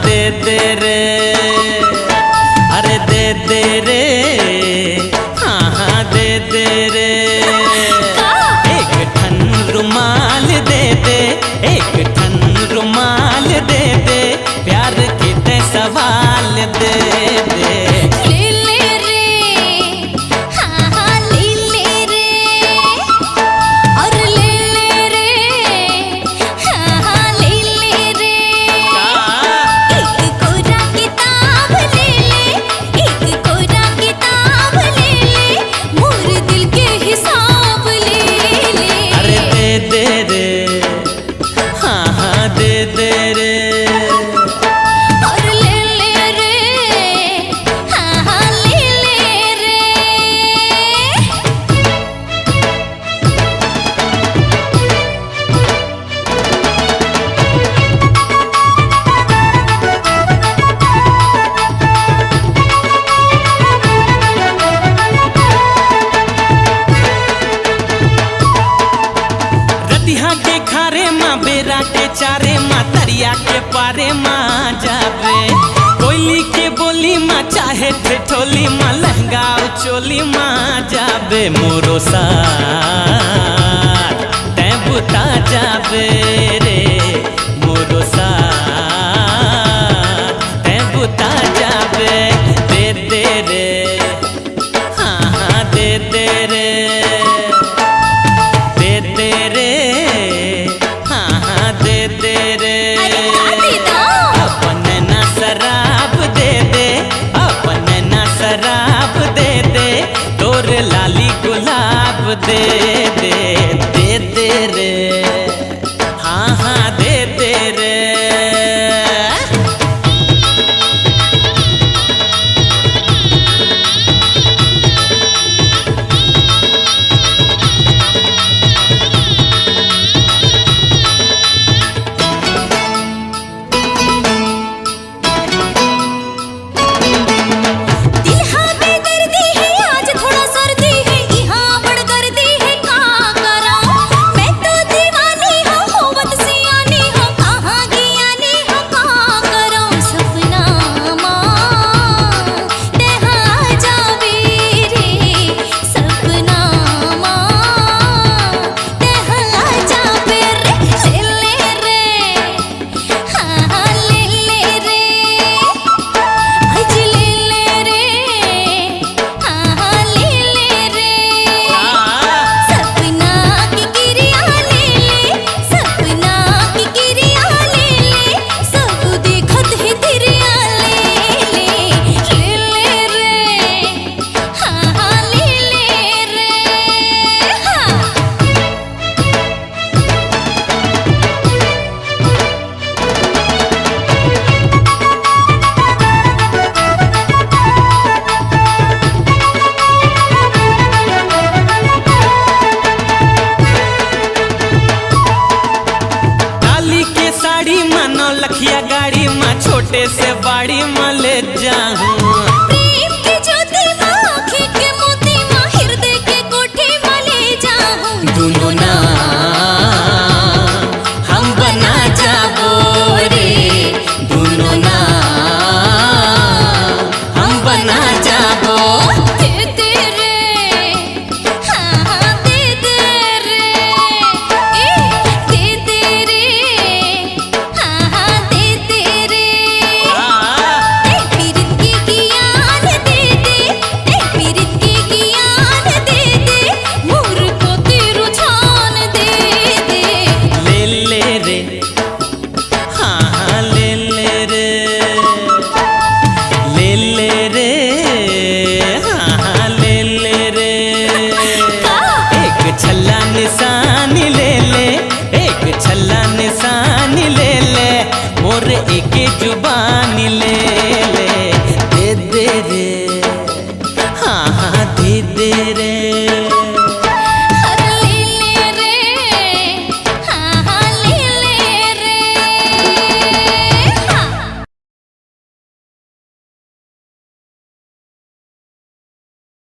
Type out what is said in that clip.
दे दे रे, अरे दे दे रे, हाँ दे दे रे। एक ठन रुमाल दे दे, एक ठन रुमाल दे दे, प्यार के ते सवाल दे दे। ले ले रे, हाँ हाँ ले ले रे, और ले ले रे, हाँ हाँ ले ले रे। एक कोरा किताब ले ले, एक कोरा किताब ले ले, मोर दिल के हिसाब ले ले। अरे दे दे रे, हाँ हाँ दे दे रे। और ले ले रे, हाँ हाँ ले ले रे। रतिहा के खारे माँ बेरा के चारे माँ तरिया के पारे माँ जाबे। कोयली के बोली माँ चाहे ठेठोली माँ लहंगा चोली माँ जाबे। मोरो साथ तै बुता जाबे रे, मोरो साथ तै बुता जाबे। दे दे रे, हाँ हाँ दे दे रे, दे दे रे, हाँ हाँ दे दे रे। अरे का दे दो? अपन ना शराब दे दे, अपन ना शराब दे दे, तोर लाली गुलाब दे दे। दे दे रे, हाँ हाँ दे दे रे। दिल हाँ बेदर्दी है, आज थोड़ा सर्दी है, यहाँ बड़ गर्दी है, का कराऊं? मैं तो दीवानी हूँ, होवत सियानी हूँ, कहाँ ज्ञानी हूँ, का कराऊं? सपना माँ तेहा जावे रे, सपना माँ तेहा जावे रे। ले ले रे, हाँ हाँ ले ले रे, आज ले ले रे, हाँ हाँ ले ले रे। सपना की किरिया ले ले, सपना की किरिया ले ले, सब देखत है तिरिया ले ले रे, हाँ हाँ ले ले रे, हाँ। डाली के साड़ी माँ नौ लखिया गाड़ी माँ छोटे से बाड़ी माँ ले जाऊं।